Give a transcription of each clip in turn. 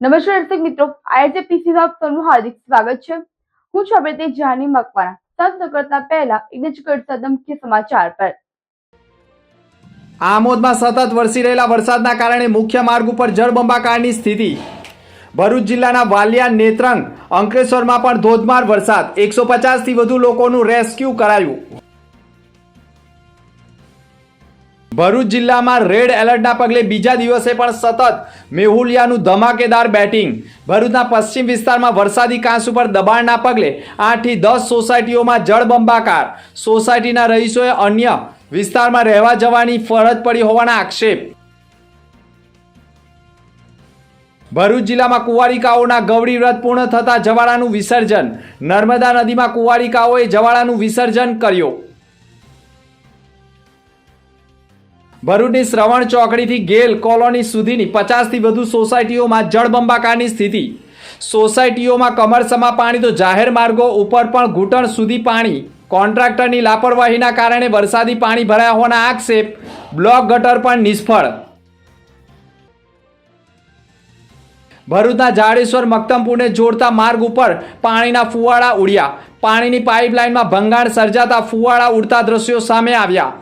નમસ્કાર દર્શક મિત્રો, આઈએચપીસી માં આપનું હાર્દિક સ્વાગત છે। હું છું આપણે જાની મકવાણા। સાત કરતા પહેલા એક નજર કરતા મુખ્ય સમાચાર પર। આમોદમાં સતત વરસી રહેલા વરસાદના કારણે મુખ્ય માર્ગ ઉપર જળબંબાકારની સ્થિતિ। ભરૂચ જિલ્લાના વાલિયા, નેત્રંગ, અંકલેશ્વરમાં પણ ધોધમાર વરસાદ। 150 થી વધુ લોકોનું રેસ્ક્યુ કરાયું। ભરૂચ જિલ્લામાં રેડ એલર્ટના પગલે બીજા દિવસે પણ સતત મેહુલિયાનું ધમાકેદાર બેટિંગ। ભરૂચના પશ્ચિમ વિસ્તારમાં વરસાદી કાંસ ઉપર દબાણના પગલે 8 થી 10 સોસાયટીઓમાં જળબંબાકાર। સોસાયટીના રહીશોએ અન્ય વિસ્તારમાં રહેવા જવાની ફરજ પડી હોવાના આક્ષેપ। ભરૂચ જિલ્લામાં કુંવારિકાઓના ગૌરી વ્રત પૂર્ણ થતા જવાળાનું વિસર્જન। નર્મદા નદીમાં કુંવારિકાઓએ જવાળાનું વિસર્જન કર્યું। ભરૂચની શ્રવણ ચોકડીથી ગેલ કોલોની સુધીની 50 થી વધુ સોસાયટીઓમાં જળબંબાકારની સ્થિતિ। સોસાયટીઓમાં કમરસમા પાણી તો જાહેર માર્ગો ઉપર પણ ઘૂંટણ સુધી પાણી। કોન્ટ્રાક્ટરની લાપરવાહીના કારણે વરસાદી પાણી ભરાયા હોવાના આક્ષેપ। બ્લોક ગટર પણ નિષ્ફળ। ભરૂચના જાડેશ્વર મક્તમપુરને જોડતા માર્ગ ઉપર પાણીના ફુવાડા ઉડ્યા। પાણીની પાઇપલાઇનમાં ભંગાણ સર્જાતા ફુવાડા ઉડતા દ્રશ્યો સામે આવ્યા।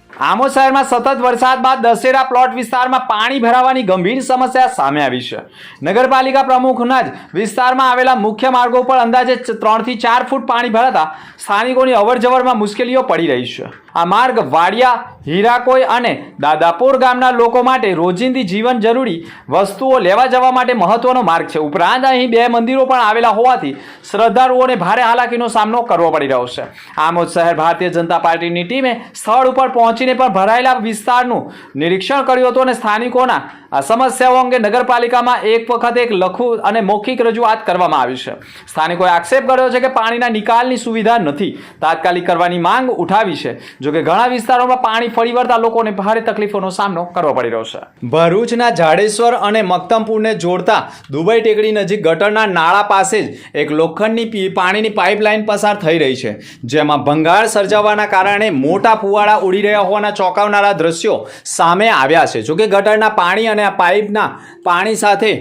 આમોદ શહેરમાં સતત વરસાદ બાદ દશેરા પ્લોટ વિસ્તારમાં પાણી ભરાવાની ગંભીર સમસ્યા સામે આવી છે। નગરપાલિકા પ્રમુખના જ વિસ્તારમાં આવેલા મુખ્ય માર્ગો પર અંદાજે 3 થી 4 ફૂટ પાણી ભરાતા સ્થાનિકોની અવરજવરમાં મુશ્કેલીઓ પડી રહી છે। આ માર્ગ વાડિયા, હીરાકોઈ અને દાદાપુર ગામના લોકો માટે રોજિંદી જીવન જરૂરી વસ્તુઓ લેવા જવા માટે મહત્વનો માર્ગ છે। ઉપરાંત અહીં 2 મંદિરો પણ આવેલા હોવાથી શ્રદ્ધાળુઓને ભારે હાલાકીનો સામનો કરવો પડી રહ્યો છે। આમોદ શહેર ભારતીય જનતા પાર્ટીની ટીમે સ્થળ ઉપર પહોંચીને પણ ભરાયેલા વિસ્તારનું નિરીક્ષણ કર્યું હતું અને સ્થાનિકોના આ સમસ્યાઓ અંગે નગરપાલિકામાં એક વખત એક લખું અને મૌખિક રજૂઆત કરવામાં આવી છે। સ્થાનિકોએ આક્ષેપ કર્યો છે કે પાણીના નિકાલની સુવિધા નથી, તાત્કાલિક કરવાની માંગ ઉઠાવી છે। જોકે ઘણા વિસ્તારોમાં પાણી ફરી વળતા લોકોને ભારે તકલીફોનો સામનો કરવો પડી રહ્યો છે। ભરૂચના જાડેશ્વર અને મક્તમપુરને જોડતા દુબઈ ટેકરી નજીક ગટરના નાળા પાસે જ એક લોખંડની પાણીની પાઇપલાઇન પસાર થઈ રહી છે, જેમાં ભંગાણ સર્જાવાના કારણે મોટા ફુવાડા ઉડી રહ્યા હોવાના ચોંકાવનારા દ્રશ્યો સામે આવ્યા છે। જોકે ગટરના પાણી અને આ પાઇપના પાણી સાથે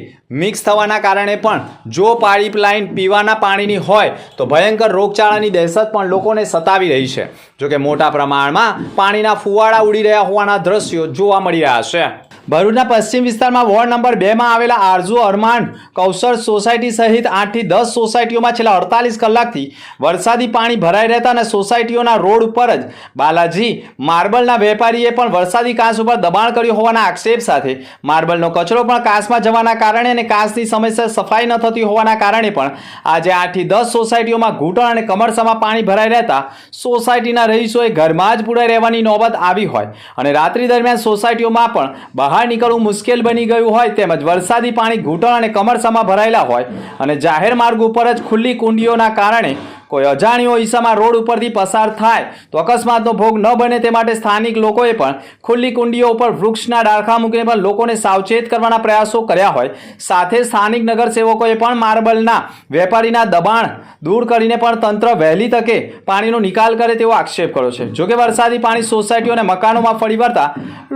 મિક્સ થવાના કારણે પણ જો પાઇપલાઇન પીવાના પાણીની હોય તો ભયંકર રોગચાળાની દહેશત પણ લોકોને સતાવી રહી છે। જોકે મોટા પ્રમાણમાં પાણીના ફુવાડા ઉડી રહ્યા હોવાના દ્રશ્યો જોવા મળી રહ્યા છે। ભરૂચના પશ્ચિમ વિસ્તારમાં વોર્ડ નંબર 2 માં આવેલા આરઝુ અરમાન કૌશર સોસાયટી સહિત 8 થી 10 સોસાયટીઓમાં છેલ્લા 48 કલાકથી વરસાદી પાણી ભરાઈ રહેતા અને સોસાયટીઓના રોડ ઉપર જ બાલાજી માર્બલના વેપારીએ પણ વરસાદી કાંસ ઉપર દબાણ કર્યું હોવાના આક્ષેપ સાથે માર્બલનો કચરો પણ કાંસમાં જવાના કારણે અને કાંસની સમયસર સફાઈ ન થતી હોવાના કારણે પણ આજે 8 થી 10 સોસાયટીઓમાં ઘૂંટણ અને કમરસમાં પાણી ભરાઈ રહેતા સોસાયટીના રહીશોએ ઘરમાં જ પૂરાઈ રહેવાની નોબત આવી હોય અને રાત્રિ દરમિયાન સોસાયટીઓમાં પણ બહાર નીકળવું મુશ્કેલ બની ગયું હોય, તેમજ વરસાદી પાણી ઘૂંટણ અને કમરસમાં ભરાયેલા હોય અને જાહેર માર્ગ ઉપર જ ખુલ્લી કુંડીઓના કારણે કોઈ અજાણ્યો ઈસામાં રોડ ઉપરથી પસાર થાય તો અકસ્માતનો ભોગ ન બને તે માટે સ્થાનિક લોકોએ પણ ખુલ્લી કુંડીઓ ઉપર વૃક્ષના ડાળખા મૂકીને પણ લોકોને સાવચેત કરવાના પ્રયાસો કર્યા હોય। સાથે સ્થાનિક નગરસેવકોએ પણ માર્બલના વેપારીના દબાણ દૂર કરીને પણ તંત્ર વહેલી તકે પાણીનો નિકાલ કરે તેવો આક્ષેપ કર્યો છે। જોકે વરસાદી પાણી સોસાયટીઓ અને મકાનોમાં ફરી વળતા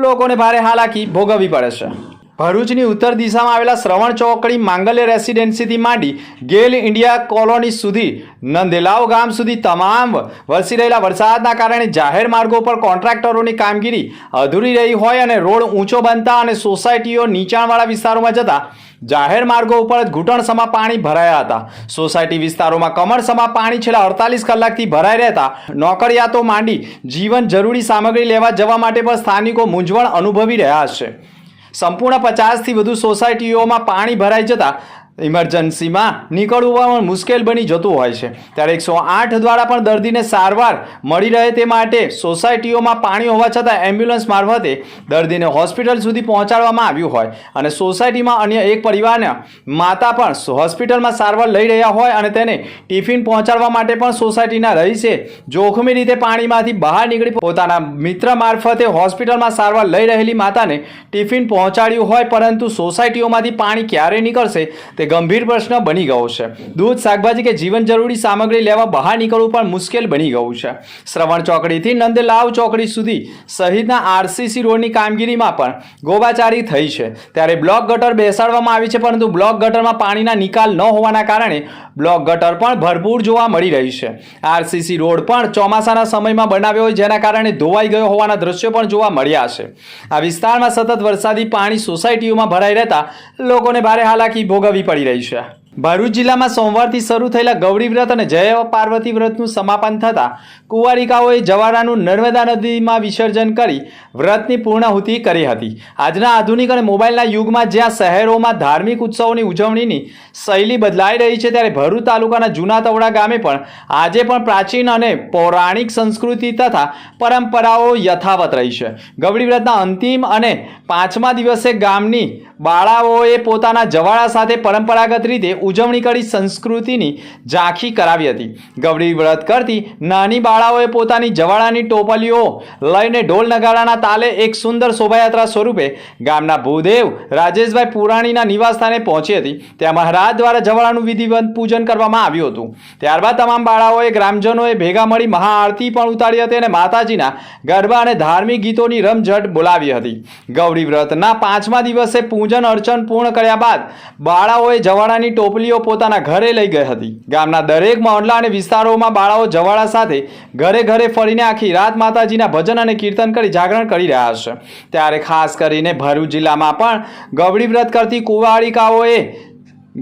લોકોને ભારે હાલાકી ભોગવવી પડે છે। ભરૂચની ઉત્તર દિશામાં આવેલા શ્રવણ ચોકડી માંગલ્ય રેસિડેન્સીથી માંડી ગેલ ઇન્ડિયા કોલોની સુધી નંદેલાવ ગામ સુધી તમામ વરસી રહેલા વરસાદના કારણે જાહેર માર્ગો પર કોન્ટ્રાક્ટરોની કામગીરી અધૂરી રહી હોય અને રોડ ઊંચો બનતા અને સોસાયટીઓ નીચાણવાળા વિસ્તારોમાં જતા જાહેર માર્ગો ઉપર જ ઘૂંટણસમાં પાણી ભરાયા હતા। સોસાયટી વિસ્તારોમાં કમરસમાં પાણી છેલ્લા 48 કલાકથી ભરાઈ રહેતા નોકરિયાતો માંડી જીવન જરૂરી સામગ્રી લેવા જવા માટે પણ સ્થાનિકો મૂંઝવણ અનુભવી રહ્યા છે। સંપૂર્ણ 50 થી વધુ સોસાયટીઓમાં પાણી ભરાઈ જતા ઇમરજન્સીમાં નીકળવું પણ મુશ્કેલ બની જતું હોય છે। ત્યારે 108 દ્વારા પણ દર્દીને સારવાર મળી રહે તે માટે સોસાયટીઓમાં પાણી હોવા છતાં એમ્બ્યુલન્સ મારફતે દર્દીને હોસ્પિટલ સુધી પહોંચાડવામાં આવ્યું હોય અને સોસાયટીમાં અન્ય એક પરિવારના માતા પણ હોસ્પિટલમાં સારવાર લઈ રહ્યા હોય અને તેને ટિફિન પહોંચાડવા માટે પણ સોસાયટીના રહીશે જોખમી રીતે પાણીમાંથી બહાર નીકળી પોતાના મિત્ર મારફતે હોસ્પિટલમાં સારવાર લઈ રહેલી માતાને ટિફિન પહોંચાડ્યું હોય, પરંતુ સોસાયટીઓમાંથી પાણી ક્યારે નીકળશે તે ગંભીર પ્રશ્ન બની ગયો છે. દૂધ, શાકભાજી કે જીવન જરૂરી સામગ્રી લેવા બહાર નીકળવું પણ મુશ્કેલ બની ગયું છે. શ્રવણ ચોકડીથી નંદલાવ ચોકડી સુધી સહિતના આરસીસી રોડની કામગીરીમાં પણ ગોબાચારી થઈ છે. ત્યારે બ્લોક ગટર બેસાડવામાં આવી છે, પરંતુ બ્લોક ગટરમાં પાણીના નિકાલ ન હોવાના કારણે બ્લોક ગટર પણ ભરપૂર જોવા મળી રહી છે. આરસીસી રોડ પણ ચોમાસાના સમયમાં બનાવ્યો હોય, જેના કારણે ધોવાઈ ગયો હોવાના દ્રશ્યો પણ જોવા મળ્યા છે. આ વિસ્તારમાં સતત વરસાદી પાણી સોસાયટીઓમાં ભરાઈ રહેતા લોકોને ભારે હાલાકી ભોગવવી પડી રહી છે. ભરૂચ જિલ્લામાં સોમવારથી શરૂ થયેલા ગૌરી વ્રત અને જય પાર્વતી વ્રતનું સમાપન થતાં કુંવારિકાઓએ જવારાનું નર્મદા નદીમાં વિસર્જન કરી વ્રતની પૂર્ણાહુતિ કરી હતી. આજના આધુનિક અને મોબાઈલના યુગમાં જ્યાં શહેરોમાં ધાર્મિક ઉત્સવોની ઉજવણીની શૈલી બદલાઈ રહી છે, ત્યારે ભરૂચ તાલુકાના જૂના તવડા ગામે પણ આજે પણ પ્રાચીન અને પૌરાણિક સંસ્કૃતિ તથા પરંપરાઓ યથાવત રહી છે. ગૌરી વ્રતના અંતિમ અને 5મા દિવસે ગામની બાળાઓએ પોતાના જવાળા સાથે પરંપરાગત રીતે ઉજવણી કરી સંસ્કૃતિની ઝાંખી કરાવી હતી. ગૌરી વ્રત કરતી નાની બાળાઓએ પોતાની જવાળાની ટોપલીઓ લઈને ઢોલ નગારાના તાલે એક સુંદર શોભાયાત્રા સ્વરૂપે ગામના ભૂદેવ રાજેશભાઈ પુરાણીના નિવાસસ્થાને પહોંચી હતી. ત્યાં મહારાજ દ્વારા જવાળાનું વિધિવત પૂજન કરવામાં આવ્યું હતું. ત્યારબાદ તમામ બાળાઓએ ગ્રામજનોએ ભેગા મળી મહાઆરતી પણ ઉતારી હતી અને માતાજીના ગરબા અને ધાર્મિક ગીતોની રમઝટ બોલાવી હતી. ગૌરી વ્રતના 5મા દિવસે પૂજન અર્ચન પૂર્ણ કર્યા બાદ બાળાઓએ જવાળાની ટોપલીઓ પોતાના ઘરે લઈ ગઈ હતી. ગામના દરેક મહોલ્લા અને વિસ્તારોમાં બાળાઓ જવાળા સાથે ઘરે ઘરે ફરીને આખી રાત માતાજીના ભજન અને કીર્તન કરી જાગરણ કરી રહ્યા છે. ત્યારે ખાસ કરીને ભરૂચ જિલ્લામાં પણ ગૌરી વ્રત કરતી કુંવારિકાઓએ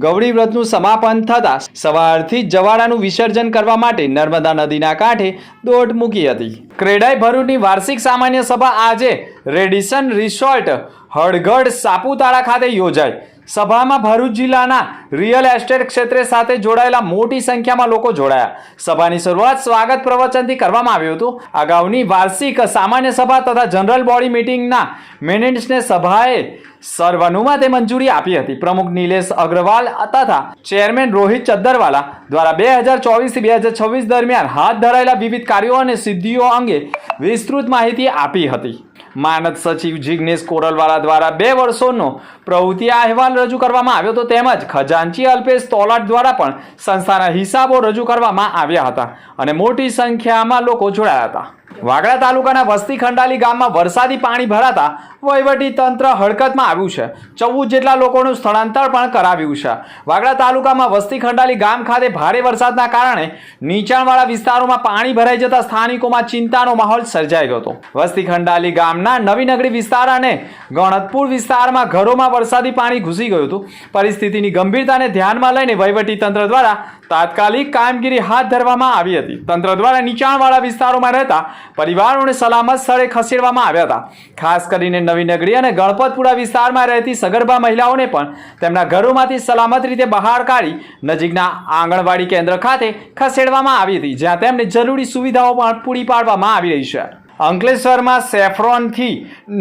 ગૌરી વ્રતનું સમાપન થતાં સવારથી જ જવાળાનું વિસર્જન કરવા માટે નર્મદા નદીના કાંઠે દોટ મૂકી હતી. ક્રેડાઈ ભરૂચની વાર્ષિક સામાન્ય સભા આજે રેડિસન રિસોર્ટ હળગઢ સાપુતારા ખાતે યોજાઈ. સભામાં ભરૂચ જિલ્લાના રિયલ એસ્ટેટ ક્ષેત્ર સાથે જોડાયેલા મોટી સંખ્યામાં લોકો જોડાયા. સભાની શરૂઆત સ્વાગત પ્રવચનથી કરવામાં આવ્યું હતું. અગાઉની વાર્ષિક સામાન્ય સભા તથા જનરલ બોડી મિટિંગના મિનિટ્સને સભાએ સર્વાનુમતે મંજૂરી આપી હતી. પ્રમુખ નિલેશ અગ્રવાલ તથા ચેરમેન રોહિત ચદ્દરવાલા દ્વારા 2024 થી 2026 દરમિયાન હાથ ધરાયેલા વિવિધ કાર્યો અને સિદ્ધિઓ અંગે વિસ્તૃત માહિતી આપી હતી. માનદ સચિવ જિગ્નેશ કોરલવાલા દ્વારા 2 વર્ષોનો પ્રવૃત્તિ અહેવાલ રજૂ કરવામાં આવ્યો હતો. તેમજ ખજાનચી અલ્પેશ તોલાટ દ્વારા પણ સંસ્થાના હિસાબો રજૂ કરવામાં આવ્યા હતા અને મોટી સંખ્યામાં લોકો જોડાયા હતા. વાગડા તાલુકાના વસ્તી ખંડાલી ગામમાં વરસાદી પાણી ભરાતા વહીવટી તંત્ર હરકતમાં આવ્યું છે. 14 જેટલા લોકોનું સ્થળાંતર પણ કરાવ્યું છે. વાગડા તાલુકામાં વસ્તી ખંડાલી ગામ ખાતે ભારે વરસાદના કારણે નીચાણવાળા વિસ્તારોમાં પાણી ભરાઈ જતા સ્થાનિકોમાં ચિંતાનો માહોલ સર્જાઈ ગયો હતો. વસ્તી ખંડાલી ગામના નવીનગરી વિસ્તાર અને ગણતપુર વિસ્તારમાં ઘરોમાં વરસાદી પાણી ઘૂસી ગયું હતું. પરિસ્થિતિની ગંભીરતાને ધ્યાનમાં લઈને વહીવટી તંત્ર દ્વારા તાત્કાલિક કામગીરી હાથ ધરવામાં આવી હતી. તંત્ર દ્વારા નીચાણવાળા વિસ્તારોમાં રહેતા પરિવારોને સલામત સ્થળે ખસેડવામાં આવ્યા હતા. ખાસ કરીને નવીનગરી અને ગણપતપુરા વિસ્તારમાં રહેતી સગર્ભા મહિલાઓને પણ તેમના ઘરોમાંથી સલામત રીતે બહાર કાઢી નજીકના આંગણવાડી કેન્દ્ર ખાતે ખસેડવામાં આવી હતી, જ્યાં તેમને જરૂરી સુવિધાઓ પણ પૂરી પાડવામાં આવી રહી છે. અંકલેશ્વરમાં સેફ્રોનથી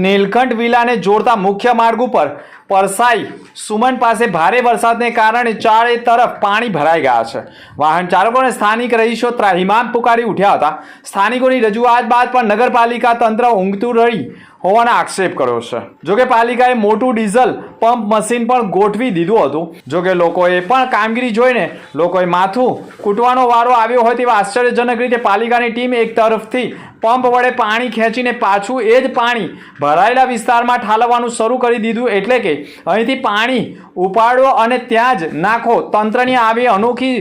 નીલકંઠ વિલાને જોડતા મુખ્ય માર્ગ ઉપર પરસાઈ સુમન પાસે ભારે વરસાદને કારણે ચારે તરફ પાણી ભરાઈ ગયા છે. વાહન ચાલકો અને સ્થાનિક રહીશો ત્રાહિમામ પુકારી ઉઠ્યા હતા. સ્થાનિકોની રજૂઆત બાદ પણ નગરપાલિકા તંત્ર ઊંઘતું રહી હોવાનો આક્ષેપ કર્યો છે. જોકે પાલિકાએ મોટું ડીઝલ પંપ મશીન પણ ગોઠવી દીધું હતું. જોકે લોકોએ પણ કામગીરી જોઈને લોકોએ માથું કૂટવાનો વારો આવ્યો હોય તેવા આશ્ચર્યજનક રીતે પાલિકાની ટીમ એક તરફથી પંપ વડે પાણી ખેંચીને પાછું એ જ પાણી ભરાયેલા વિસ્તારમાં ઠાલવવાનું શરૂ કરી દીધું. એટલે કે અહીંથી પાણી ઉપાડો અને ત્યાં જ નાખો. તંત્રની આવી અનોખી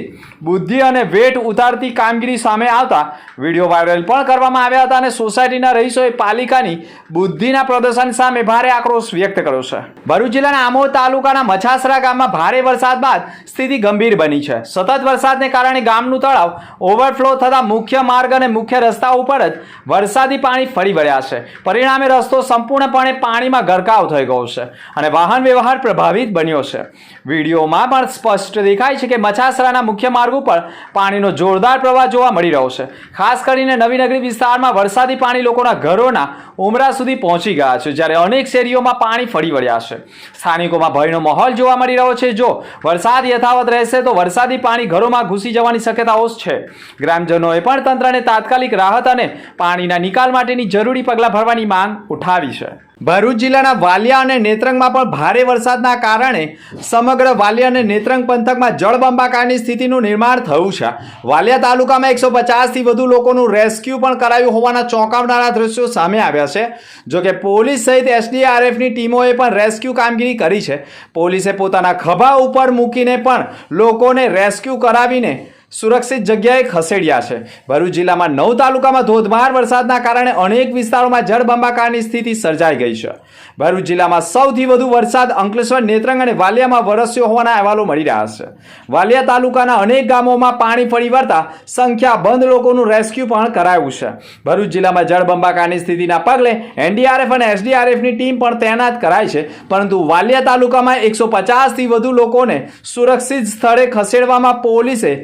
બુદ્ધિ અને વેટ ઉતારતી કામગીરી સામે આવતા વિડીયો વાયરલ પણ કરવામાં આવ્યા હતા અને સોસાયટીના રહીશોએ પાલિકાની બુદ્ધિના પ્રદર્શન સામે ભારે આક્રોશ વ્યક્ત કર્યો છે. ભરૂચ જિલ્લાના આમોદ તાલુકાના મછાસરા ગામમાં ભારે વરસાદ બાદ સ્થિતિ ગંભીર બની છે. સતત વરસાદને કારણે ગામનું તળાવ ઓવરફ્લો થતા મુખ્ય માર્ગ અને મુખ્ય રસ્તા ઉપર જ વરસાદી પાણી ફરી વળ્યા છે. પરિણામે રસ્તો સંપૂર્ણપણે પાણીમાં ગરકાવ થઈ ગયો છે અને વાહન વ્યવહાર પ્રભાવિત બન્યો છે. વિડીયોમાં પણ સ્પષ્ટ દેખાય છે કે મછાસરાના મુખ્ય માર્ગ ઉપર પાણીનો જોરદાર પ્રવાહ જોવા મળી રહ્યો છે. ખાસ કરીને નવીનગરી વિસ્તારમાં વરસાદી પાણી લોકોના ઘરોના ઉમરા સુધી પહોંચી ગયા છે, જ્યારે અનેક શેરીઓમાં પાણી ફરી વળ્યા છે. સ્થાનિકોમાં ભયનો માહોલ જોવા મળી રહ્યો છે. જો વરસાદ યથાવત રહેશે તો વરસાદી પાણી ઘરોમાં ઘૂસી જવાની શક્યતાઓ છે. ગ્રામજનોએ પણ તંત્રને તાત્કાલિક રાહત અને પાણીના નિકાલ માટેની જરૂરી પગલાં ભરવાની માંગ ઉઠાવી છે. ભરૂચ જિલ્લાના વાલિયા અને નેત્રંગમાં પણ ભારે વરસાદના કારણે સમગ્ર વાલિયા અને નેત્રંગ પંથકમાં જળબંબાકારની સ્થિતિનું નિર્માણ થયું છે. વાલિયા તાલુકામાં 150થી વધુ લોકોનું રેસ્ક્યુ પણ કરાયું હોવાના ચોંકાવનારા દ્રશ્યો સામે આવ્યા છે. જોકે પોલીસ સહિત એસડીઆરએફની ટીમોએ પણ રેસ્ક્યુ કામગીરી કરી છે. પોલીસે પોતાના ખભા ઉપર મૂકીને પણ લોકોને રેસ્ક્યુ કરાવીને સુરક્ષિત જગ્યાએ ખસેડ્યા છે. ભરૂચ જિલ્લામાં 9 તાલુકામાં ધોધમાર વરસાદના કારણે અનેક વિસ્તારોમાં જળબંબાકારની સ્થિતિ સર્જાઈ ગઈ છે. ભરૂચ જિલ્લામાં સૌથી વધુ વરસાદ અંકલેશ્વર, નેત્રંગ અને વાલિયામાં વરસ્યો હોવાના અહેવાલો મળી રહ્યા છે. વાલિયા તાલુકાના અનેક ગામોમાં પાણી ફરી વળતા સંખ્યાબંધ લોકોનું રેસ્ક્યુ પણ કરાયું છે. ભરૂચ જિલ્લામાં જળબંબાકારની સ્થિતિના પગલે એનડીઆરએફ અને એસડીઆરએફની ટીમ પણ તૈનાત કરાઈ છે. પરંતુ વાલિયા તાલુકામાં 150થી વધુ લોકોને સુરક્ષિત સ્થળે ખસેડવામાં પોલીસે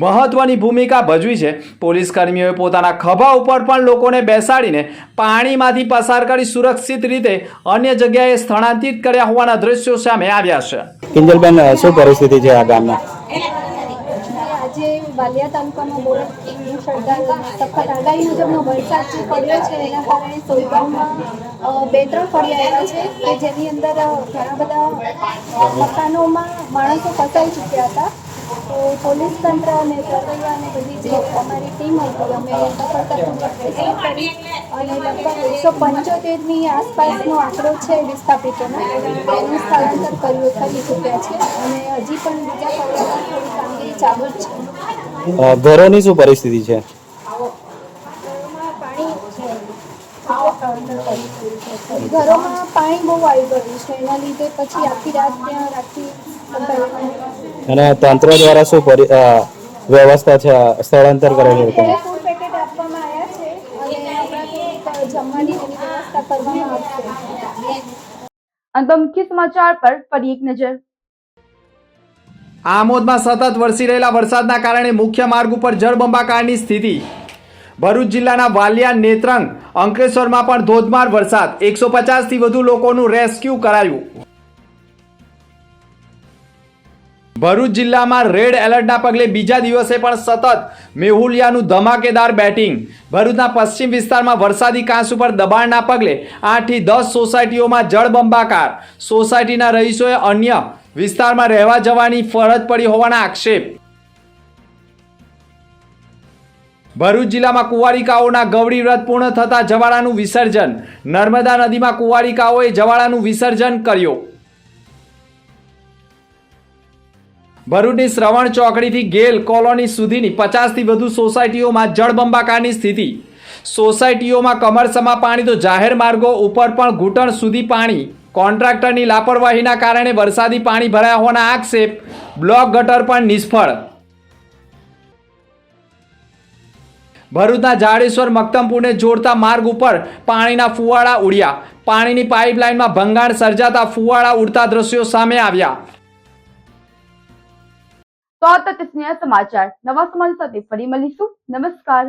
મહત્વની ભૂમિકા ભજવી છે. પોલીસ કર્મીઓએ પોતાના ખભા ઉપર પણ લોકોને બેસાડીને પાણીમાંથી પસાર કરી સુરક્ષિત રીતે અન્ય જગ્યાએ સ્થળાંતરિત કર્યા હોવાના દ્રશ્યો સામે આવ્યા છે. કિંજલબેન, શું પરિસ્થિતિ છે આ ગામમાં? આજે વાલિયા તાલુકામાં બહુ સખત આગાહી મુજબનો વરસાદ જે પડ્યો છે એના કારણે સોયગામમાં 2-3 ફળિયા આવ્યા છે કે જેની અંદર ઘણા બધા મકાનોમાં માણસો ફસાઈ ચૂક્યા હતા. તો પોલીસ તંત્ર અને પ્રક્રિયા અને બધી જે અમારી ટીમ હતી અમે સફળતાપૂર્વક રેસ્ક્યુ કરી અને લગભગ 175ની આસપાસનો આંકડો છે વિસ્થાપિતોનો એનું સ્થળાંતર કરી ચૂક્યા છે અને હજી પણ બીજા ફળિયામાં થોડી કામગીરી ચાલુ જ છે. ઘરોની શું પરિસ્થિતિ છે? ઘરોમાં પાણી બહુ આવી ગયું છે એના લીધે પછી આખી રાત ત્યાં રાખી અને તંત્ર દ્વારા શું વ્યવસ્થા છે સ્થળાંતર કરેલું હતું? ફૂડ પેકેટ આપવામાં આવ્યા છે અને હમણાં જમવાની એની વ્યવસ્થા કરવામાં આવશે. અંત મુખ્ય સમાચાર પર ફરી એક નજર. આમોદમાં સતત વરસી રહેલા વરસાદના કારણે મુખ્ય માર્ગ ઉપર જળબંબાકારની સ્થિતિ. ભરૂચ જિલ્લાના વાલિયા, નેત્રંગ, અંકલેશ્વરમાં પણ ધોધમાર વરસાદ. 150થી વધુ લોકોનું રેસ્ક્યુ કરાયું. ભરૂચ જિલ્લામાં રેડ એલર્ટના પગલે બીજા દિવસે પણ સતત મેહુલિયાનું ધમાકેદાર બેટિંગ. ભરૂચના પશ્ચિમ વિસ્તારમાં વરસાદી કાંસ ઉપર દબાણના પગલે 8થી 10 સોસાયટીઓમાં જળબંબાકાર. સોસાયટીના રહીશોએ અન્ય વિસ્તારમાં રહેવા જવાની ફરજ પડી હોવાના આક્ષેપ. ભરૂચ જિલ્લામાં કુંવારિકાઓના ગૌરી વ્રત પૂર્ણ થતા જવાળાનું વિસર્જન. નર્મદા નદીમાં કુંવારિકાઓએ જવાળાનું વિસર્જન કર્યું. ભરૂચની શ્રવણ ચોકડીથી ગેલ કોલોની સુધીની 50થી વધુ સોસાયટીઓમાં જળબંબાકારની સ્થિતિ. સોસાયટીઓમાં કમરસમા પાણી તો જાહેર માર્ગો ઉપર પણ ઘૂંટણ સુધી પાણી. કોન્ટ્રાક્ટરની લાપરવાહીના કારણે વરસાદી પાણી ભરાયા હોવાના આક્ષેપ. બ્લોક ગટર પણ નિષ્ફળ. ભરૂચના જાડેશ્વર મક્તમપુરને જોડતા માર્ગ ઉપર પાણીના ફુવાડા ઉડ્યા. પાણીની પાઇપલાઇનમાં ભંગાણ સર્જાતા ફુવાડા ઉડતા દ્રશ્યો સામે આવ્યા. તો આ હતા સમાચાર. નવા સમાચાર સાથે ફરી મળીશું. નમસ્કાર.